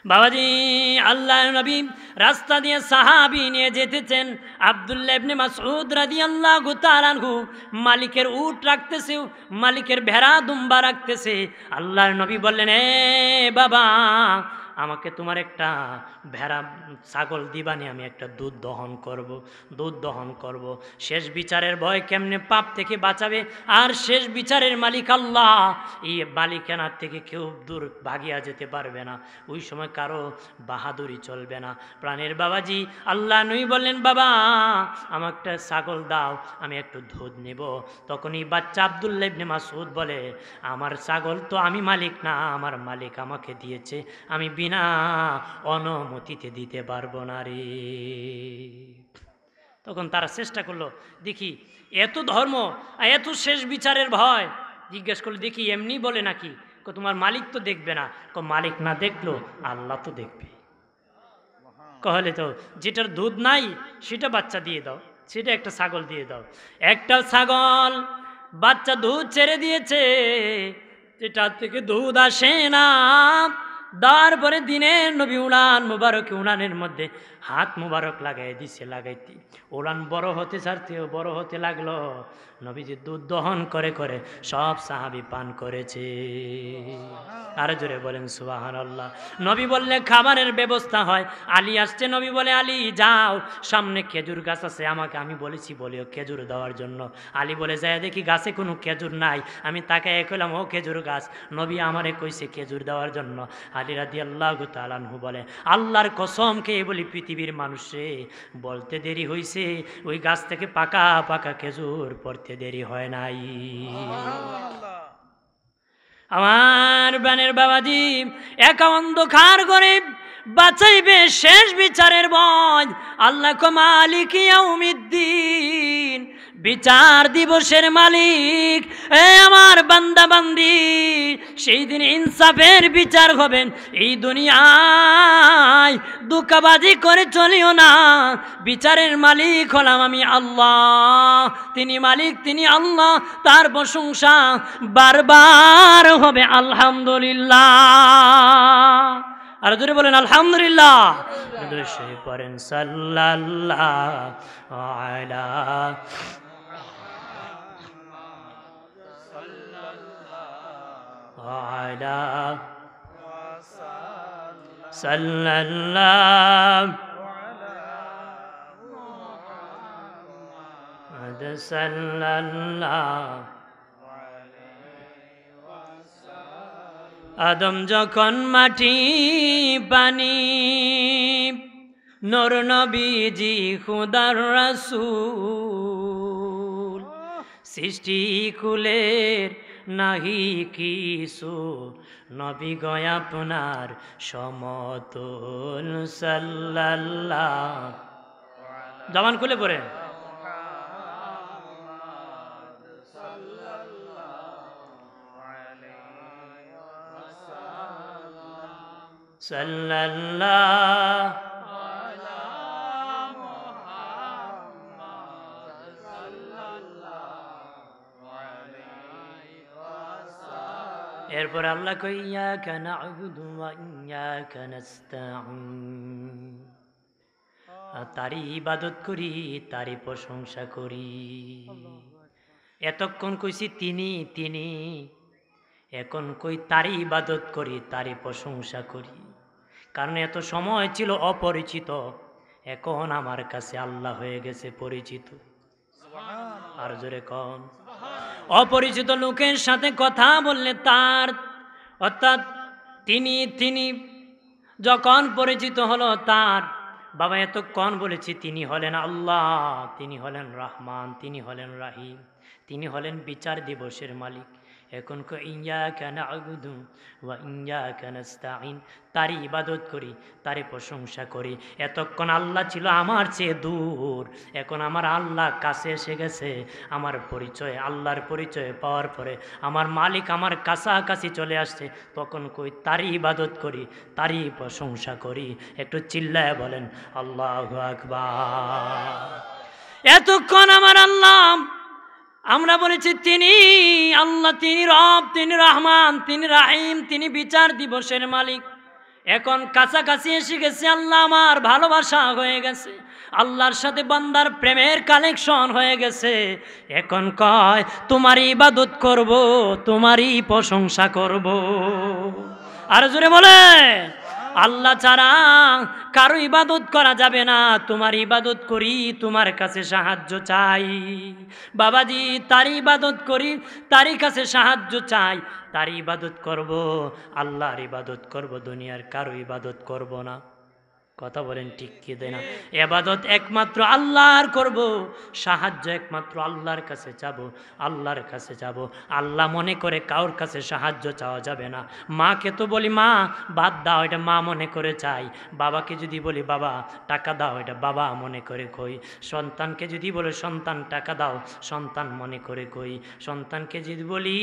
বাবাজি আল্লাহর নবী রাস্তা দিয়ে সাহাবী নিয়ে যেতেছেন। আব্দুল্লাহ ইবনে মাসউদ রাদিয়াল্লাহু তাআলা আনহু মালিকের উট রাখতেছে, মালিকের ভেড়া দুম্বা রাখতেছে। আল্লাহর নবী বললেন, এ বাবা, আমাকে তোমার একটা ভেড়া ছাগল দিবানি, আমি একটা দুধ দহন করব। শেষ বিচারের ভয়, কেমনে পাপ থেকে বাঁচাবে। আর শেষ বিচারের মালিক আল্লাহ, এই মালিকানার থেকে কেউ দূর ভাগিয়া যেতে পারবে না। ওই সময় কারো বাহাদুরি চলবে না। প্রাণের বাবাজি আল্লাহ নবী বললেন, বাবা আমার একটা ছাগল দাও, আমি একটু দুধ নেব। তখন এই বাচ্চা আব্দুল্লাহ ইবনে মাসউদ বলে, আমার ছাগল তো আমি মালিক না, আমার মালিক আমাকে দিয়েছে, আমি বিনা অনুমতিতে দিতে পারবো না রে। তখন তারা চেষ্টা করলো, দেখি এত ধর্ম, এত শেষ বিচারের ভয়। জিজ্ঞেস করলো, দেখি এমনি বলে নাকি? তোমার মালিক তো দেখবে না। মালিক না দেখলো আল্লাহ তো দেখবে। কহলে তো যেটার দুধ নাই সেটা বাচ্চা দিয়ে দাও, সেটা একটা ছাগল দিয়ে দাও। একটা ছাগল বাচ্চা দুধ ছেড়ে দিয়েছে, যেটা থেকে দুধ আসে না। তারপরে দিনের নবী উড়ান মুবারক, উড়ানের মধ্যে হাত মুবারক লাগাই দিছে, লাগাইতে উড়ান বড় হতে লাগলো। নবীজি দুধ দহন করে করে সব সাহাবী পান করেছে। আর জোরে বলেন সুবহানাল্লাহ। নবী বললে খাবারের ব্যবস্থা হয়। আলী আসছে, নবী বলে, আলী যাও, সামনে খেজুর গাছ আছে, আমাকে আমি বলেছি বলিও খেজুর দেওয়ার জন্য। আলী বলে, যায় দেখি গাছে কোনো খেজুর নাই। আমি তাকায় কইলাম, ও খেজুর গাছ, নবী আমারে কইছে খেজুর দেওয়ার জন্য। আলী রাদিয়াল্লাহু তাআলা আনহু বলে, আল্লাহর কসম খেয়ে বলি, পৃথিবীর মানুষে বলতে দেরি হইছে, ওই গাছ থেকে পাকা পাকা খেজুর পড়তে দেরি হয় নাই। আমার বানের বাবাজি, একা অন্ধকার গরিব বাঁচাইবে শেষ বিচারের ভয়। আল্লাহ কো মালিক ইয়াউমিদ্দিন, বিচার দিবসের মালিক। এ আমার বান্দা বান্দি, সেই দিন ইনসাফের বিচার হবেন। এই দুনিয়ায় দুঃখবাজি করে চলিও না, বিচারের মালিক হলাম আমি আল্লাহ। তিনি মালিক, তিনি আল্লাহ, তার প্রশংসা বারবার হবে আলহামদুলিল্লাহ। আর জোরে বলেন আলহামদুলিল্লাহ। পড়েন সাল্লাল্লাহু আলা আদম যখন মাটি পানি, নূর নবীজি খুদার রাসূল, সৃষ্টি কুলের নাহি কিছু, নবী গো আপনার সমতুল সাল্লাল্লাহ। জবান খুলে পড়েন সাল্লাল্লাহু আলা মুহাম্মদ সাল্লাল্লাহু আলাইহি ওয়াসাল্লাম। এরপর আল্লাহ কই, ইয়াকা না'বুদু ওয়া ইয়াকা নাস্তাঈন, তারই ইবাদত করি, তারই প্রশংসা করি। এতক্ষণ কইছি তিনি তিনি, এখন কই তারই ইবাদত করি, তারই প্রশংসা করি। কারণ এত সময় ছিল অপরিচিত, এখন আমার কাছে আল্লাহ হয়ে গেছে পরিচিত। আর জোরে কন, অপরিচিত লোকের সাথে কথা বললে তার, অর্থাৎ তিনি তিনি যখন পরিচিত হলো তার, বাবা এতক্ষণ বলেছি তিনি হলেন আল্লাহ, তিনি হলেন রহমান, তিনি হলেন রাহিম, তিনি হলেন বিচার দিবসের মালিক। এখন কো ইয়াকা না'বুদু ওয়া ইয়াকা নাস্তাঈন, তারই ইবাদত করি, তারই প্রশংসা করি। এতক্ষণ আল্লাহ ছিল আমার চেয়ে দূর, এখন আমার আল্লাহ কাছে এসে গেছে। আমার পরিচয়, আল্লাহর পরিচয় পাওয়ার পরে আমার মালিক আমার কাছাকাছি চলে আসছে, তখন কই তারই ইবাদত করি, তারই প্রশংসা করি। একটু চিল্লায় বলেন আল্লাহু আকবার। এতক্ষণ আমার আল্লাহ, আমরা বলেছি তিনি আল্লাহ, তিনি রব, তিনি রহমান, তিনি রাহিম, তিনি বিচার দিবসের মালিক। এখন কাছাকাছি এসে গেছে, আল্লাহ আমার ভালোবাসা হয়ে গেছে, আল্লাহর সাথে বান্দার প্রেমের কানেকশন হয়ে গেছে। এখন কয় তোমারই ইবাদত করব, তোমারই প্রশংসা করব। আর জোরে বলে আল্লাহ ছাড়া কারো ইবাদত করা যাবে না, তোমার ইবাদত করি, তোমার কাছে সাহায্য চাই। বাবাজি তার ইবাদত করি, তারই কাছে সাহায্য চাই, তার ইবাদত করব, আল্লাহর ইবাদত করব, দুনিয়ার কারো ইবাদত করব না। কথা বলেন ঠিক কি দেনা? ইবাদত একমাত্র আল্লাহর করব, সাহায্য একমাত্র আল্লাহর কাছে যাব, আল্লাহর কাছে যাব। আল্লাহ মনে করে কারোর কাছে সাহায্য চাওয়া যাবে না। মাকে তো বলি মা ভাত দাও, এটা মা মনে করে চাই। বাবাকে যদি বলি বাবা টাকা দাও, এটা বাবা মনে করে কই। সন্তানকে যদি বলে সন্তান টাকা দাও, সন্তান মনে করে কই। সন্তানকে যদি বলি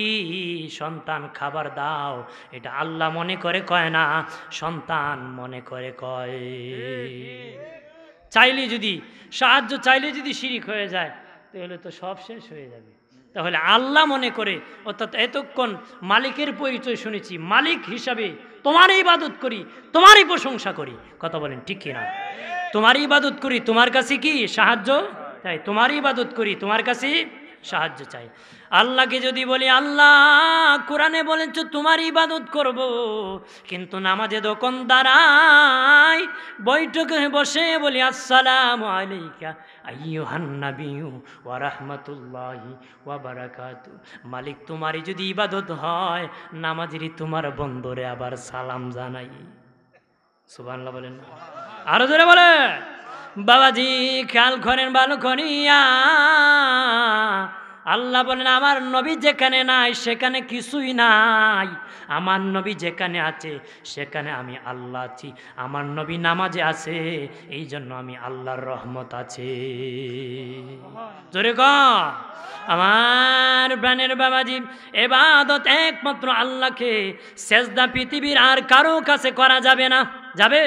সন্তান খাবার দাও, এটা আল্লাহ মনে করে কয় না, সন্তান মনে করে কয়। চাইলে যদি সাহায্য চাইলে যদি শিরিক হয়ে যায় তাহলে তো সব শেষ হয়ে যাবে। তাহলে আল্লাহ মনে করে, অর্থাৎ এতক্ষণ মালিকের পরিচয় শুনেছি, মালিক হিসাবে তোমারই ইবাদত করি, তোমারই প্রশংসা করি। কথা বলেন ঠিক কিনা? তোমারই ইবাদত করি, তোমার কাছে কি সাহায্য চাই, তোমারই ইবাদত করি, তোমার কাছে সাহায্য চাই। আল্লাহকে যদি বলি আল্লাহ কোরআনে বলেছ তোমার ইবাদত করব, কিন্তু নামাজে যখন দাঁড়াই বৈঠকে বসে বলি আসসালামু আলাইকা আইয়ুহান নাবিয়্যু ওয়া রাহমাতুল্লাহি ওয়া বারাকাতুহু। মালিক তোমারই যদি ইবাদত হয়, নামাজেরই তোমার বন্দরে আবার সালাম জানাই। সুবহানাল্লাহ বলেন, আরো জোরে বলে। বাবাজি খেয়াল করেন ভালো করিয়া, আল্লাহ বলেন আমার নবী যেখানে নাই সেখানে কিছুই নাই, আমার নবী যেখানে আছে সেখানে আমি আল্লাহ আছি। আমার নবী নামাজে আছে, এই জন্য আমি আল্লাহর রহমত আছে। জোরে কর আমার প্রাণের বাবাজি, ইবাদত একমাত্র আল্লাহকে, সেজদা পৃথিবীর আর কারো কাছে করা যাবে না। যাবে?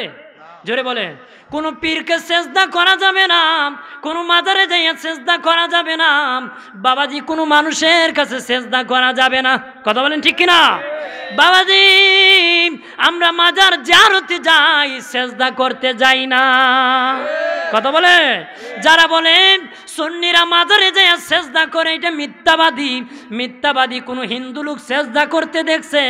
জোরে বলেন। কোনো পীরকে সেজদা করা যাবে না, কোনো মাজারে যাইয়া সেজদা করা যাবে না, বাবাজি কোনো মানুষের কাছে সেজদা করা যাবে না। কথা বলেন ঠিক কিনা? বাবাজি আমরা মাজার জিয়ারতে যাই, সেজদা করতে যাই না। কথা বলে যারা বলেন সুন্নিরা মাজারে যাইয়া সেজদা করে, এটা মিথ্যাবাদী। মিথ্যাবাদী কোন হিন্দু লোক সেজদা করতে দেখছে,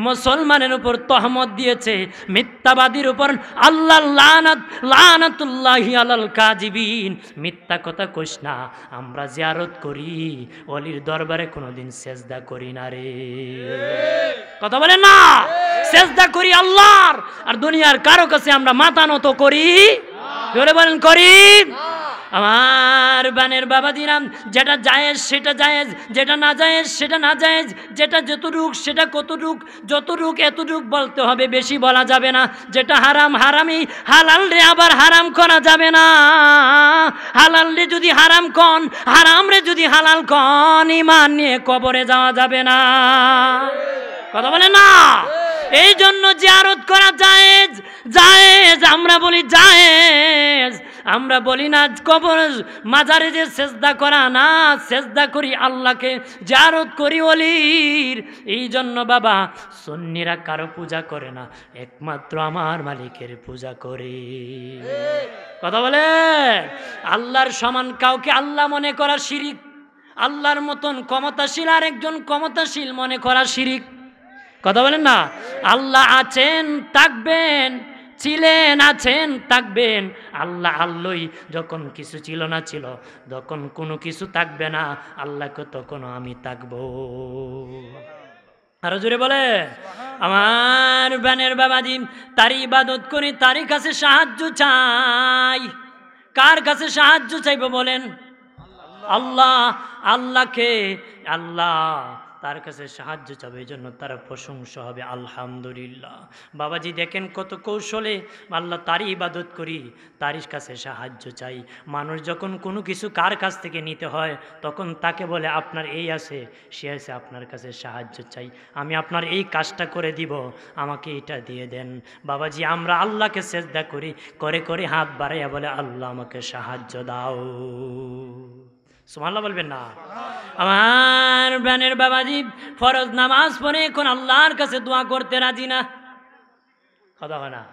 মুসলমানের উপর তহমত দিয়েছে, মিথ্যাবাদীর উপর আল্লাহ লানাত লানাতুল্লাহি আলাল কাযিবিন। মিথ্যা কথা কইস না, আমরা জিয়ারত করি, ওলির দরবারে কোনোদিন সেজদা করি না রে। কথা বলেন না? সেজদা করি আল্লাহর, আর দুনিয়ার কারো কাছে আমরা মাথা নত করি? জোরে বলেন করি? আমার বানের বাবাজিরাম, যেটা জায়েজ সেটা জায়েজ, যেটা না জায়েজ সেটা না জায়েজ, যেটা যতটুক সেটা কতটুক, যতটুক এতটুক বলতে হবে, বেশি বলা যাবে না। যেটা হারাম হারামি, হালাল রে আবার হারাম করা যাবে না। হালাল রে যদি হারাম কন, হারাম রে যদি হালাল কন, ঈমান নিয়ে কবরে যাওয়া যাবে না। কথা বলে না? এই জন্য জিয়ারত করা জায়েজ, জায়েজ আমরা বলি জায়েজ, আমরা বলি না কবর মাজারে যে সেজদা করা না, সেজদা করি আল্লাহকে, জিয়ারত করি ওলির। এই জন্য বাবা সুন্নিরা কারো পূজা করে না, একমাত্র আমার মালিকের পূজা করে। কথা বলে আল্লাহর সমান কাউকে আল্লাহ মনে করা শিরিক, আল্লাহর মতন ক্ষমতাশীল আর একজন ক্ষমতাশীল মনে করা শিরিক। কথা বলেন না? আল্লাহ আছেন থাকবেন, ছিলেন আছেন থাকবেন। আল্লাহ আল্লাহই, যখন কিছু ছিল না ছিল, যখন কোনো কিছু থাকবে না আল্লাহকে তখন আমি থাকবো। আরো জোরে বলে আমার বানের বাবাজি, তারই ইবাদত করি, তারই কাছে সাহায্য চাই। কার কাছে সাহায্য চাইবো বলেন? আল্লাহ। আল্লাহকে, আল্লাহ তার কাছে সাহায্য চাবে, এই জন্য তার প্রশংসা হবে আলহামদুলিল্লাহ। বাবাজি দেখেন কত কৌশলে আল্লাহ তারই ইবাদত করি, তারই কাছে সাহায্য চাই। মানুষ যখন কোনো কিছু কার কাছ থেকে নিতে হয়, তখন তাকে বলে আপনার এই আছে, সে আছে, আপনার কাছে সাহায্য চাই, আমি আপনার এই কাজটা করে দিব, আমাকে এটা দিয়ে দেন। বাবাজি আমরা আল্লাহকে সেজদা করি, করে করে হাত বাড়াইয়া বলে আল্লাহ আমাকে সাহায্য দাও। সুবহানাল্লাহ বলবেন না? আমার বানের বাবাজি ফরজ নামাজ পড়ে এখন আল্লাহর কাছে দোয়া করতে রাজি না। কথা হয় না?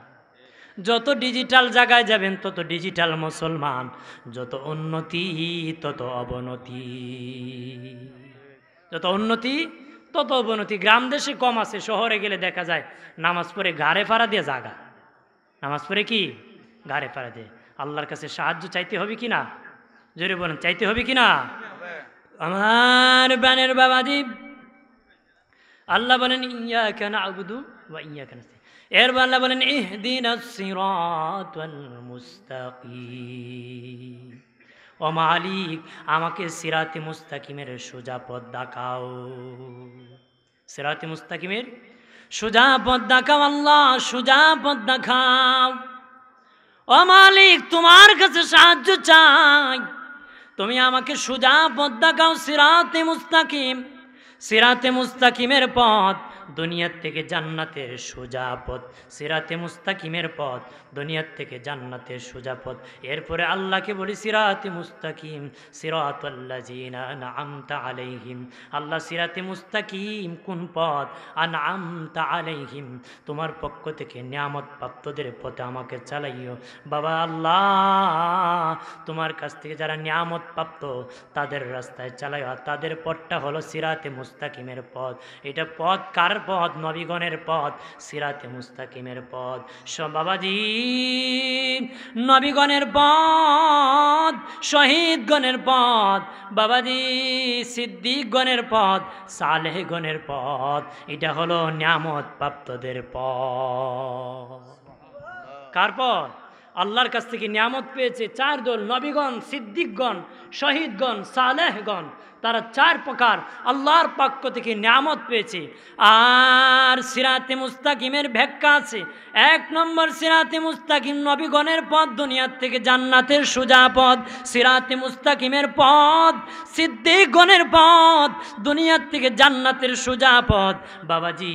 যত ডিজিটাল জায়গায় যাবেন তত ডিজিটাল মুসলমান, যত উন্নতি তত অবনতি, যত উন্নতি তত অবনতি। গ্রাম দেশে কম আছে, শহরে গেলে দেখা যায় নামাজ পড়ে গাড়ে ফাড়া দিয়ে জাগা, নামাজ পড়ে কি গাড়ে ফাড়া দিয়ে। আল্লাহর কাছে সাহায্য চাইতে হবে কি না? জোরে বলেন, চাইতে হবে কি না? আমার বানের বাবাজি, আল্লাহ বলেন ইয়াকা না'বুদু ওয়া ইয়াকা নাস্তাইন। এরপর আল্লাহ বলেন ইহদিনাস সিরাতাল মুস্তাকিম। ও মালিক, আমাকে সিরাতে মুস্তাকিমের সোজা পথ দেখাও, সিরাতে মুস্তাকিমের সোজা পথ দেখাও, আল্লাহ সোজা পথ দেখাও। ও মালিক, তোমার কাছে সাহায্য চাই, তুমি আমাকে সোজা পথ দেখাও, সিরাতে মুস্তাকিম। সিরাতে মুস্তাকিমের পথ দুনিয়ার থেকে জান্নাতের সোজা পথ, সিরাতে মুস্তাকিমের পথ দুনিয়ার থেকে জান্নাতের সোজা পথ। এরপরে আল্লাহকে বলি সিরাতে মুস্তাকিম সিরাতাল্লাযিনা আনআমতা আলাইহিম। আল্লাহ সিরাতে মুস্তাকিম কোন পথ? আনআমতা আলাইহিম, তোমার পক্ষ থেকে নিয়ামত প্রাপ্তদের পথে আমাকে চালাইও। বাবা আল্লাহ, তোমার কাছ থেকে যারা নিয়ামত প্রাপ্ত তাদের রাস্তায় চালাইও, তাদের পথটা হলো সিরাতে মুস্তাকিমের পথ। এটা পথ কার পথ? নবীগণের পথ, সিরাতে মুস্তাকিমের পথ। বাবাজি, নবীগণের পথ, শহীদগণের পথ, বাবাজি সিদ্দিকগণের পথ, সালেহগণের পথ, এটা হলো নিয়ামত প্রাপ্তদের পথ। কার পথ? আল্লাহর কাছ থেকে নিয়ামত পেয়েছে চার দল, নবীগণ, সিদ্দিকগণ, শহীদগণ, সালেহগণ, তারা চার প্রকার আল্লাহর পক্ষ থেকে নিয়ামত পেয়েছে। আর সিরাতে মুস্তাকিমের ব্যাখ্যা আছে। এক নম্বর, সিরাতে মুস্তাকিম নবীগণের পথ, দুনিয়ার থেকে জান্নাতের সোজা পথ। সিরাতে মুস্তাকিমের পথ সিদ্দিকগণের পথ, দুনিয়ার থেকে জান্নাতের সোজা পথ। বাবাজি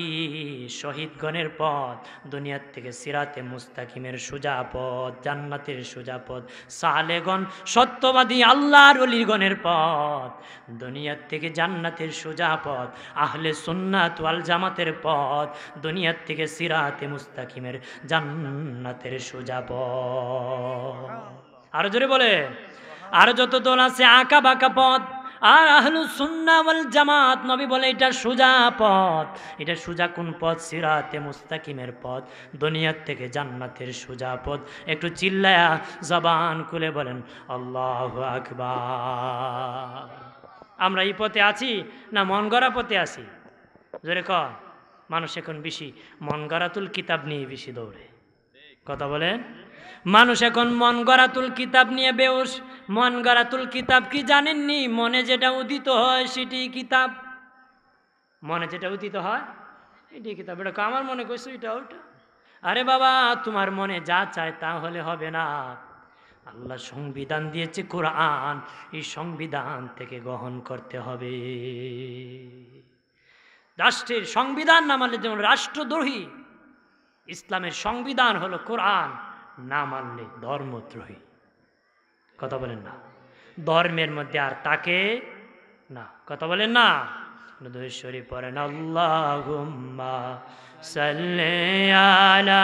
শহীদগণের পথ, দুনিয়ার থেকে সিরাতে মুস্তাকিমের সোজা পথ, জান্নাতের সোজা পথ। সালেহগণ সত্যবাদী আল্লাহর ওলিগণের পথ, দুনিয়ার থেকে জান্নাতের সোজা পথ। আহলে সুন্নাত ওয়াল জামাতের পথ, দুনিয়ার থেকে সিরাতে মুস্তাকিমের জান্নাতের সোজা পথ। আরো জোরে বলে, আর যত দল আছে আঁকা বাঁকা পথ। আর আহলুস সুন্নাহ ওয়াল জামাত নবী বলে এটা সোজা পথ। এটা সোজা কোন পথ? সিরাতে মুস্তাকিমের পথ, দুনিয়ার থেকে জান্নাতের সোজা পথ। একটু চিল্লায়া জবান খুলে বলেন আল্লাহু আকবার। আমরা এই পথে আছি না মন গড়া পথে আছি? জোরে কর। মানুষ এখন বেশি মন গড়াতুল কিতাব নিয়ে বেশি দৌড়ে, কথা বলেন। মানুষ এখন মন গড়াতুল কিতাব নিয়ে বেউস। মন গড়াতুল কিতাব কি জানেননি? মনে যেটা উদিত হয় সেটি কিতাব, মনে যেটা উদিত হয় এটি কিতাব। এটা আমার মনে করছো এটা ওটা। আরে বাবা, তোমার মনে যা চায় তা হলে হবে না। আল্লাহ সংবিধান দিয়েছে কোরআন, এই সংবিধান থেকে গ্রহণ করতে হবে। রাষ্ট্রের সংবিধান না মানলে যেমন রাষ্ট্রদ্রোহী, ইসলামের সংবিধান হলো কোরআন, না মানলে ধর্মদ্রোহী। কথা বলেন না? ধর্মের মধ্যে আর তাকে না, কথা বলেন না? নবী শরীফ পড়েন আল্লাহুম্মা সাল্লি আলা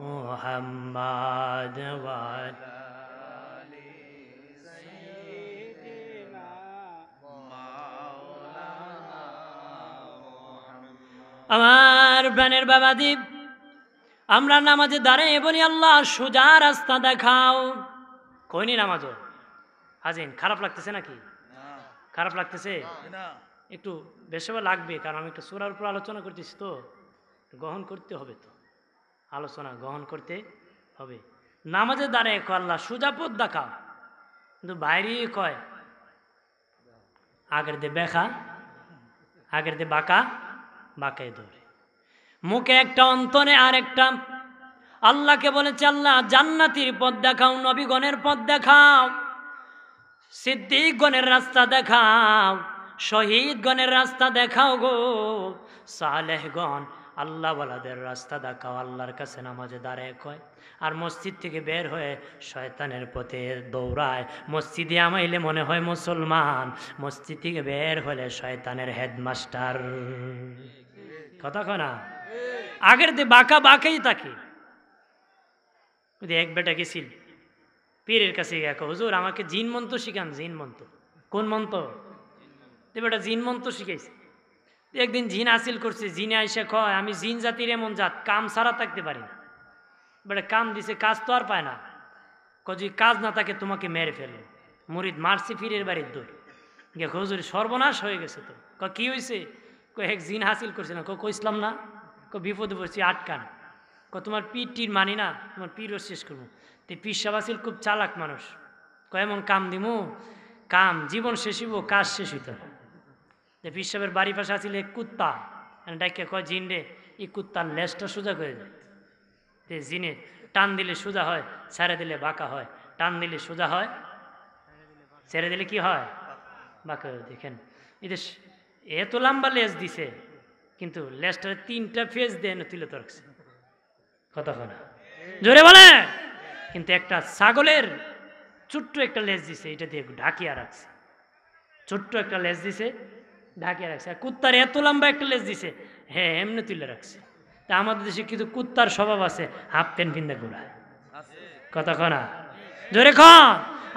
মুহাম্মাদ ওয়া আলা আলি সাইয়্যিদিনা মাওলানা মুহাম্মদ। আমার প্রাণের বাবাজি, আমরা নামাজে দাঁড়িয়ে বলি আল্লাহ সোজা রাস্তা দেখাও। কইনি নামাজও হাজিন খারাপ লাগতেছে নাকি? খারাপ লাগতেছে? একটু বেশি লাগবে, কারণ আমি একটু সূরার উপর আলোচনা করতেছি, তো গ্রহণ করতে হবে, তো আলোচনা গ্রহণ করতে হবে। নামাজে দাঁড়িয়ে কয় আল্লাহ সোজা পথ দেখাও, কিন্তু বাইরে কয় আগের দে বেখা, আগের দে বাঁকা, বাঁকায় দৌড়ে। মুখে একটা অন্তরে আর একটা। আল্লাহকে বলেছে আল্লাহ জান্নাতের পথ দেখাও, নবীগণের পথ দেখাও, সিদ্দিকগণের রাস্তা দেখাও, শহীদগণের রাস্তা দেখাও গো। সালেহগণ আল্লাহওয়ালাদের রাস্তা দেখাও, আল্লাহর কাছে নামাজে দাঁড়ায় কয়। আর মসজিদ থেকে বের হয়ে শয়তানের পথে দৌড়ায়। মসজিদে আমাইলে মনে হয় মুসলমান, মসজিদ থেকে বের হলে শয়তানের হেডমাস্টার। কথা কয় না? আগের দিয়ে বাঁকা বাঁকাই থাকে। এক বেটা গেছিল পীরের কাছে, হুজুর আমাকে জিন মন্ত্র শিখান। জিন মন্ত্র? কোন মন্ত্র? বেটা জিন মন্ত্র শিখাইছে। একদিন জিন হাসিল করছে, জিনে আইসা কয় আমি জিন জাতির এমন জাত, কাম ছাড়া থাকতে পারি না। বেটা কাম দিছে, কাজ তো আর পায় না। যদি কাজ না থাকে তোমাকে মেরে ফেলো। মুরিদ মারছে পীরের বাড়ির দূর গিয়ে, হুজুর সর্বনাশ হয়ে গেছে তো। কি হয়েছে? এক জিন হাসিল করছে না। কইসলাম না? বিপদে পড়ছি, আটকান। তোমার পীর টির মানি না, তোমার পীরও শেষ করবো। তো পীর সাহেব আসিল খুব চালাক মানুষ, এমন কাম দিমু, কাম জীবন শেষ হইব, কাজ শেষ হইত না। পীর সাহেবের বাড়ির পাশে আসিল এক কুত্তা, ডাকিয়া কয় জিন রে এই কুত্তার লেজটা সোজা করে দেয়। তো জিনে টান দিলে সোজা হয়, ছেড়ে দিলে বাঁকা হয়। টান দিলে সোজা হয়, ছেড়ে দিলে কি হয়? বাঁকা। দেখেন এটা এত লম্বা লেজ দিছে, কিন্তু লেজটা 3টা ফেজ দিয়ে তুলে তো রাখছে। কথা না জোরে বলে। কিন্তু একটা ছাগলের ছোট্ট একটা লেজ দিছে, এটা দিয়ে ঢাকিয়া রাখছে। ছোট্ট একটা লেজ দিছে, ঢাকিয়া রাখছে। আর কুত্তার এত লম্বা একটা লেজ দিছে, হ্যাঁ এমনি তুলে রাখছে। তা আমাদের দেশে কিন্তু কুত্তার স্বভাব আছে, হাফ প্যান্ট পিন্দা ঘোরায়। কথা না জোরে খান।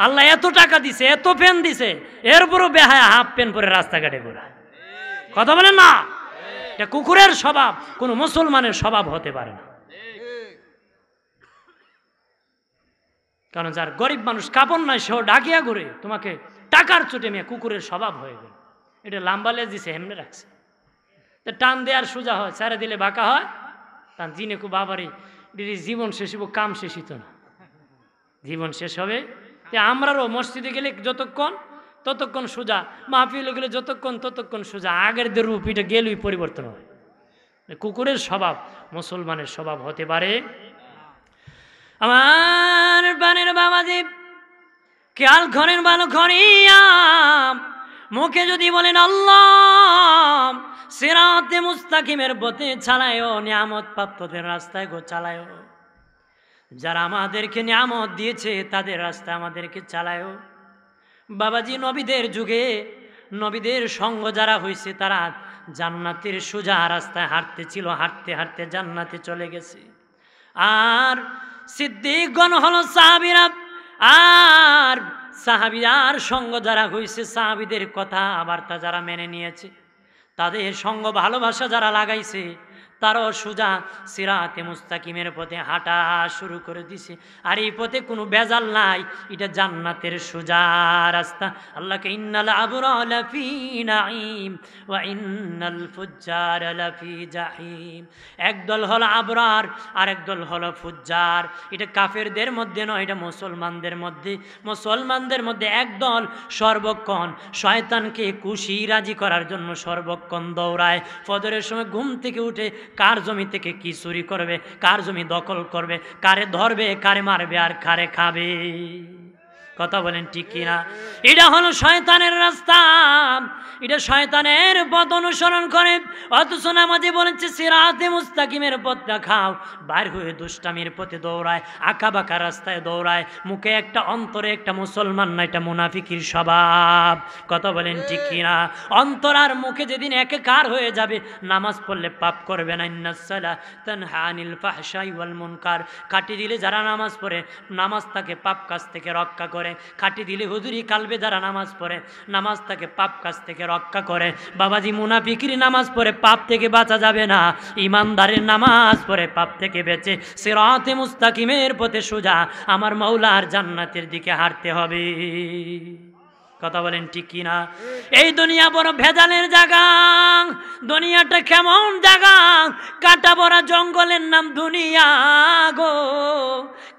আল্লাহ এত টাকা দিছে, এত প্যান্ট দিছে, এরপরও বেহায়া হাফ প্যান্ট পরে রাস্তাঘাটে ঘোরায়। কথা বলেন না? এটা কুকুরের স্বভাব, কোনো মুসলমানের স্বভাব হতে পারে না। কারণ যার গরিব মানুষ কাপড় নাই, সেও ডাকিয়া ঘুরে, তোমাকে টাকার চোটে মেয়ে কুকুরের স্বভাব হয়ে গেল। এটা লাম্বা লেজ দিছে, এমনি রাখছে। তো টান দেওয়ার সোজা হয়, ছেড়ে দিলে বাঁকা হয়। তার জিনে খুব বাবারই জীবন শেষ হইব, কাম শেষ হইত না। জীবন শেষ হবে। তো আমরারও মসজিদে গেলে যতক্ষণ ততক্ষণ সোজা, মাহফিলে গেলে যতক্ষণ ততক্ষণ সোজা। আগের দের রূপ এটা গেলেই পরিবর্তন হয়। কুকুরের স্বভাব মুসলমানের স্বভাব হতে পারে? আমার বানের বাবাজি খেয়াল করেন ভালো করিয়া, মুখে যদি বলেন আল্লাহ সিরাতে মুস্তাকিমের পথে চালায়, নিয়ামত প্রাপ্তদের রাস্তায় গো চালায়। যারা আমাদেরকে নিয়ামত দিয়েছে তাদের রাস্তায় আমাদেরকে চালায়। বাবাজি নবীদের যুগে নবীদের সঙ্গ যারা হয়েছে তারা জান্নাতের সোজা রাস্তায় হাঁটতে ছিল, হাঁটতে হাঁটতে জান্নাতে চলে গেছে। আর সিদ্দিকগণ হলো সাহাবীরা, আর সাহাবীর সঙ্গ যারা হয়েছে, সাহাবীদের কথা বার্তা যারা মেনে নিয়েছে, তাদের সঙ্গ ভালোবাসা যারা লাগাইছে, তারাও সোজা সিরাতে মুস্তাকিমের পথে হাঁটা শুরু করে দিছে। আর এই পথে কোনো ভেজাল নাই, এটা জান্নাতের সোজা রাস্তা। আল্লাহকে ইন্নাল আবরার লাফি নাঈম ওয়া ইন্নাল ফুজ্জার লাফি জাহিম। একদল হলো আবরার আর একদল হলো ফুজ্জার। এটা কাফেরদের মধ্যে নয়, এটা মুসলমানদের মধ্যে। মুসলমানদের মধ্যে একদল সর্বক্ষণ শয়তানকে খুশি রাজি করার জন্য সর্বক্ষণ দৌড়ায়। ফজরের সময় ঘুম থেকে উঠে কার জমি থেকে কি চুরি করবে, কার জমি দখল করবে, কারে ধরবে, কারে মারবে, আর কারে খাবে। কথা বলেন ঠিক কিনা? এটা হলো শয়তানের রাস্তা, এটা শয়তানের পথ অনুসরণ করে। অথচ নামাজে বলেছে সিরাতে মুস্তাকিমের পথটা খাও, বাইর হয়ে দুষ্টামির পথে দৌড়ায়, আঁকা বাঁকা রাস্তায় দৌড়ায়। মুখে একটা, অন্তরে একটা মুসলমান না, এটা মুনাফিকির স্বভাব। কথা বলেন ঠিক কিনা? অন্তর আর মুখে যেদিন একাকার হয়ে যাবে, নামাজ পড়লে পাপ করবে না। ইন্নাস সালাত তানহা আনিল ফাহশাই ওয়াল মুনকার। কাটি দিলে যারা নামাজ পড়ে, নামাজ তাকে পাপ কাজ থেকে রক্ষা করে। কাটি দিলে হুজুরি কালবে যারা নামাজ পড়ে, নামাজ তাকে পাপ কাজ থেকে রক্ষা করে। বাবাজি মুনাফিকির নামাজ পড়ে পাপ থেকে বাঁচা যাবে না, ইমানদারের নামাজ পড়ে পাপ থেকে বেঁচে সিরাতে মুস্তাকিমের পথে সোজা আমার মাওলার জান্নাতের দিকে হাঁটতে হবে। কথা বলেন ঠিক কিনা? এই দুনিয়া বড় ভেজালের জায়গা। দুনিয়াটা কেমন জায়গা? কাটা ভরা জঙ্গলের নাম দুনিয়া গো,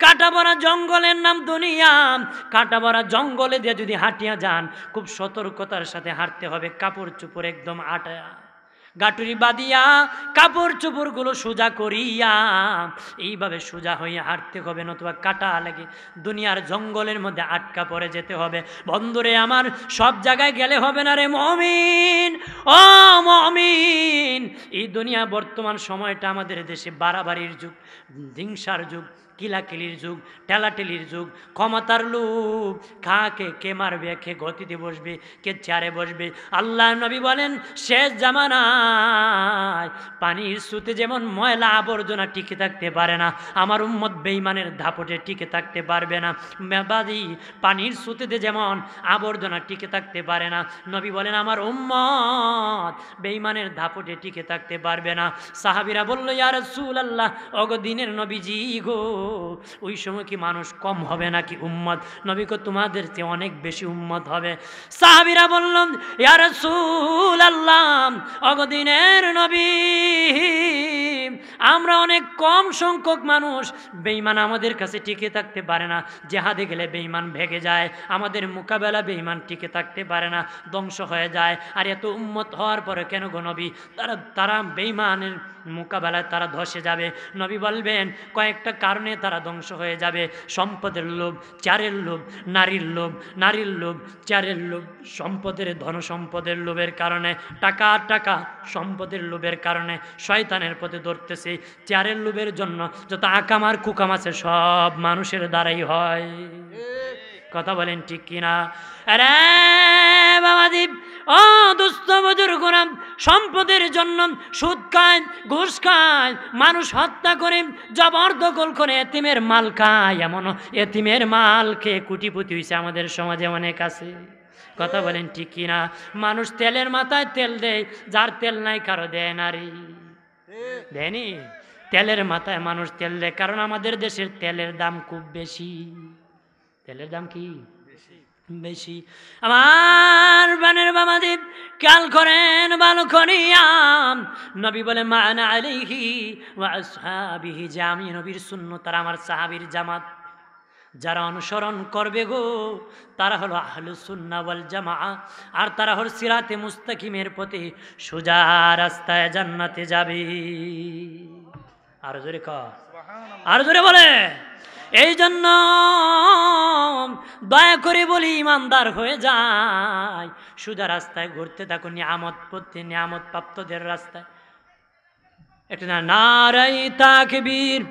কাটা ভরা জঙ্গলের নাম দুনিয়া। কাটা ভরা জঙ্গলে দিয়ে যদি হাঁটিয়া যান, খুব সতর্কতার সাথে হাঁটতে হবে। কাপড় চোপড় একদম আটা গাটুরি বাঁধিয়া, কাপড় চোপড়গুলো সোজা করিয়া এইভাবে সোজা হয়ে হাঁটতে হবে, নতুবা কাটা লাগে। দুনিয়ার জঙ্গলের মধ্যে আটকা পড়ে যেতে হবে। বন্ধুরে আমার, সব জায়গায় গেলে হবে না রে মুমিন। ও মুমিন, এই দুনিয়া বর্তমান সময়টা আমাদের দেশে বাড়াবাড়ির যুগ, হিংসার যুগ, কিলাকিলির যুগ, টেলাটেলির যুগ, ক্ষমতার লোভ, কে মারবে, কে গতিতে বসবে, কে চেয়ারে বসবে। আল্লাহ নবী বলেন শেষ জামানায় পানির স্রোতে যেমন ময়লা আবর্জনা টিকে থাকতে পারে না, আমার উম্মত বেঈমানের দাপটে টিকে থাকতে পারবে না। মেবাদি পানির স্রোতেতে যেমন আবর্জনা টিকে থাকতে পারে না, নবী বলেন আমার উম্মত বেঈমানের দাপটে টিকে থাকতে পারবে না। সাহাবীরা বলল ইয়া রাসূলুল্লাহ, ওগো দিনের নবীজি গো, ওই সময় কি মানুষ কম হবে নাকি উম্মত? নবী কো তোমাদের চেয়ে অনেক বেশি উম্মত হবে। সাহাবীরা বললেন ইয়া রাসূলুল্লাহ, ওগো দিনের নবী, আমরা অনেক কম সংখ্যক মানুষ, বেঈমান আমাদের কাছে টিকে থাকতে পারে না, জিহাদে গেলে বেঈমান ভেগে যায়, আমাদের মোকাবেলা বেঈমান টিকে থাকতে পারে না, ধ্বংস হয়ে যায়। আর এত উম্মত হওয়ার পরে কেন গো নবী, তারা বেঈমানের মোকাবেলায় তারা ধসে যাবে। নবী বলবেন কয়েকটা কারণে তারা ধ্বংস হয়ে যাবে। সম্পদের লোভ, চারের লোভ, নারীর লোভ, চারের লোভ, সম্পদের ধন সম্পদের লোভের কারণে, টাকা সম্পদের লোভের কারণে শয়তানের পথে ধরতেছে। চারের লোভের জন্য যত আকাম আর কুকাম আছে সব মানুষের দ্বারাই হয়। কথা বলেন ঠিক কিনা? আরে বাবাজি, ও দুস্থ বুজুর্গরা, সম্পদের জন্য সুদ খায়, ঘুষ খায়, মানুষ হত্যা করে, জবরদখল করে, এতিমের মাল খায়। এমন এতিমের মাল খেয়ে কোটিপতি হয়েছে আমাদের সমাজে অনেক আছে। কথা বলেন ঠিক কিনা? মানুষ তেলের মাথায় তেল দেয়, যার তেল নাই কারো দেয় নারী দেয়নি। তেলের মাথায় মানুষ তেল দেয়, কারণ আমাদের দেশের তেলের দাম খুব বেশি। তেলের দাম কি বেশি? আমার বানের বাবাদেব খেয়াল করেন ভালো করিয়া, নবী বলে মানা আলাইহি ওয়া আসহাবিহি, যে আমি নবীর সুন্নাত আর আমার সাহাবীর জামাত যারা অনুসরণ করবে গো, তারা হলো আহলুস সুন্নাহ ওয়াল জামাআহ, আর তারা হলো সিরাতে মুস্তাকিমের পথে সোজা রাস্তায় জান্নাতে যাবে। আর জোরে কর, আর জোরে বলে। এই জন্য দয়া করে বলি ইমানদার হয়ে যায়, সোজা রাস্তায় ঘুরতে থাকুন, নিয়ামত প্রাপ্তদের রাস্তায়। একটা নারায়ে তাকবীর,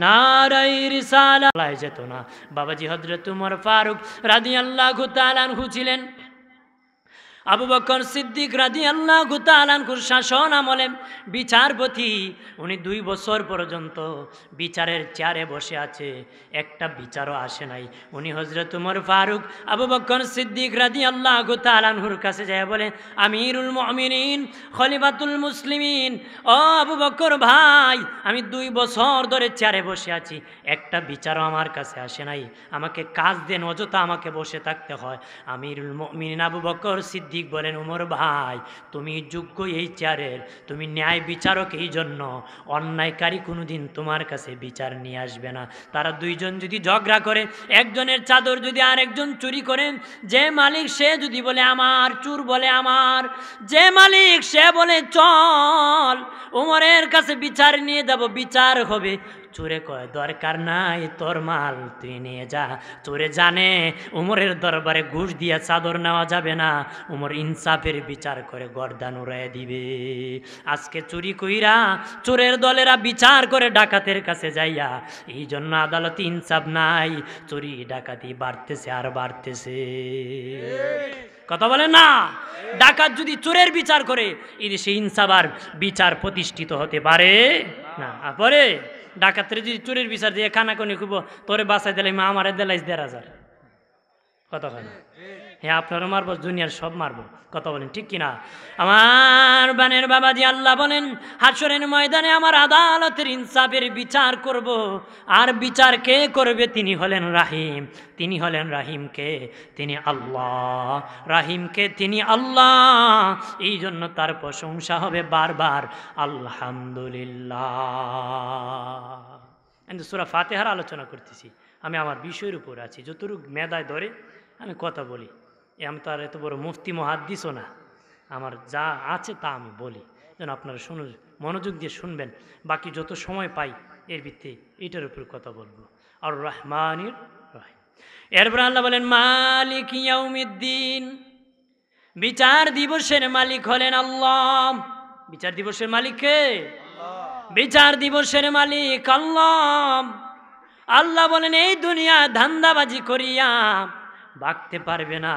নারায়ে রিসালাত যেত না। বাবাজি হযরত উমর ফারুক রাদিয়াল্লাহু তাআলা আনহু ছিলেন, আবু বকর সিদ্দিক রাদিয়াল্লাহু তাআলা আনহুর শাসন আমলে বিচারপতি। উনি 2 বছর পর্যন্ত বিচারের চেয়ারে বসে আছে, একটা বিচারও আসে নাই। উনি হযরত উমর ফারুক আবু বকর সিদ্দিক রাদিয়াল্লাহু তাআলা আনহুর কাছে যায় বলে, আমিরুল মুমিনিন, খলিফাতুল মুসলিমিন, ও আবু বকর ভাই, আমি 2 বছর ধরে চেয়ারে বসে আছি, একটা বিচারও আমার কাছে আসে নাই, আমাকে কাজ দেন, অযথা আমাকে বসে থাকতে হয়। আমিরুল মুমিনিন আবু বকর সিদ্দিক বলেন, উমর ভাই, তুমি যোগ্য এই চেয়ারের, তুমি ন্যায় বিচারক, এই জন্য অন্যায়কারী কোনোদিন তোমার কাছে বিচার নিয়ে আসবে না। তারা 2 জন যদি ঝগড়া করে, একজনের চাদর যদি আরেকজন চুরি করেন, যে মালিক সে যদি বলে আমার, চোর বলে আমার, যে মালিক সে বলে চল উমরের কাছে বিচার নিয়ে যাব, বিচার হবে। চোরে কয় দরকার নাই, তোর মাল তুই নিয়ে যা। চোরে জানে উমরের দরবারে ঘুষ দিয়া চাদর নেওয়া যাবে না, উমর ইনসাফের বিচার করে গর্দান উড়াইয়া দিবে। আজকে চুরি কইরা চোরের দলেরা বিচার করে ডাকাতের কাছে যাইয়া, এই জন্য আদালতে ইনসাফ নাই, চুরি ডাকাতি বাড়তেছে আর বাড়তেছে। কথা বলে না? ডাকাত যদি চোরের বিচার করে, এই দেশে ইনসাফ আর বিচার প্রতিষ্ঠিত হতে পারে না। পরে ডাকাতের যদি চোরের বিচার দিয়ে খানাখনি খুব, তোরে বাঁচাই দিলে আমারে দিলাইস 1,500। কথা হয় না? হ্যাঁ, আপনারও মারবো, দুনিয়ার সব মারবো। কথা বলেন ঠিক কিনা? আমার বানের বাবাজি, আল্লাহ বলেন হাসরের ময়দানে আমার আদালতের ইনসাফের বিচার করব। আর বিচার কে করবে? তিনি হলেন রাহিম। তিনি হলেন রাহিমকে, তিনি আল্লাহ। রাহিমকে, তিনি আল্লাহ। এই জন্য তার প্রশংসা হবে বারবার, আলহামদুলিল্লাহ। কিন্তু সূরা ফাতিহার আলোচনা করতেছি, আমি আমার বিষয়ের উপর আছি, যতটুকু মেধায় ধরে আমি কথা বলি। আমি তো আর এত বড় মুফতি মুহাদ্দিসও না, আমার যা আছে তা আমি বলি, যেন আপনারা মনোযোগ দিয়ে শুনবেন। বাকি যত সময় পাই এর ভিত্তিতে এটার উপর কথা বলবো। আর রহমানির রহিম। এরপর আল্লাহ বলেন মালিক ইয়াউমিদ্দিন, বিচার দিবসের মালিক হলেন আল্লাহ। বিচার দিবসের মালিক কে? বিচার দিবসের মালিক আল্লাহ। আল্লাহ বলেন এই দুনিয়া ধান্দাবাজি করিয়া ভাগতে পারবে না,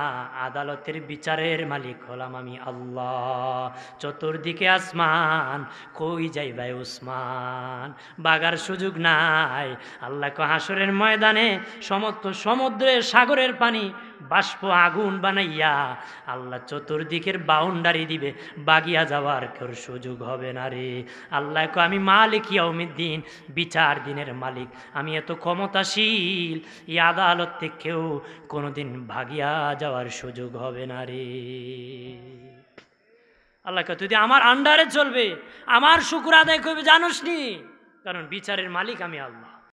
আদালতের বিচারের মালিক হলাম আমি আল্লাহ। চতুর্দিকে আসমান, কই যাইবাই উসমান, বাগার সুযোগ নাই। আল্লাহ হাসরের ময়দানে সমস্ত সমুদ্রের সাগরের পানি বাষ্প আগুন বানাইয়া আল্লাহ চতুর্দিকের বাউন্ডারি দিবে, বাগিয়া যাওয়ার কেউ সুযোগ হবে না রে। আল্লাহ আমি মালিক ইয়াউমিদ্দিন, বিচার দিনের মালিক আমি, এত ক্ষমতাশীল এই আদালত থেকে কেউ কোনোদিন ভাগিয়া যাওয়ার সুযোগ হবে না রে। আল্লাহকে তুই আমার আন্ডারে চলবে, আমার শুকর আদায় করবে, জানোস নি? কারণ বিচারের মালিক আমি আল্লাহ।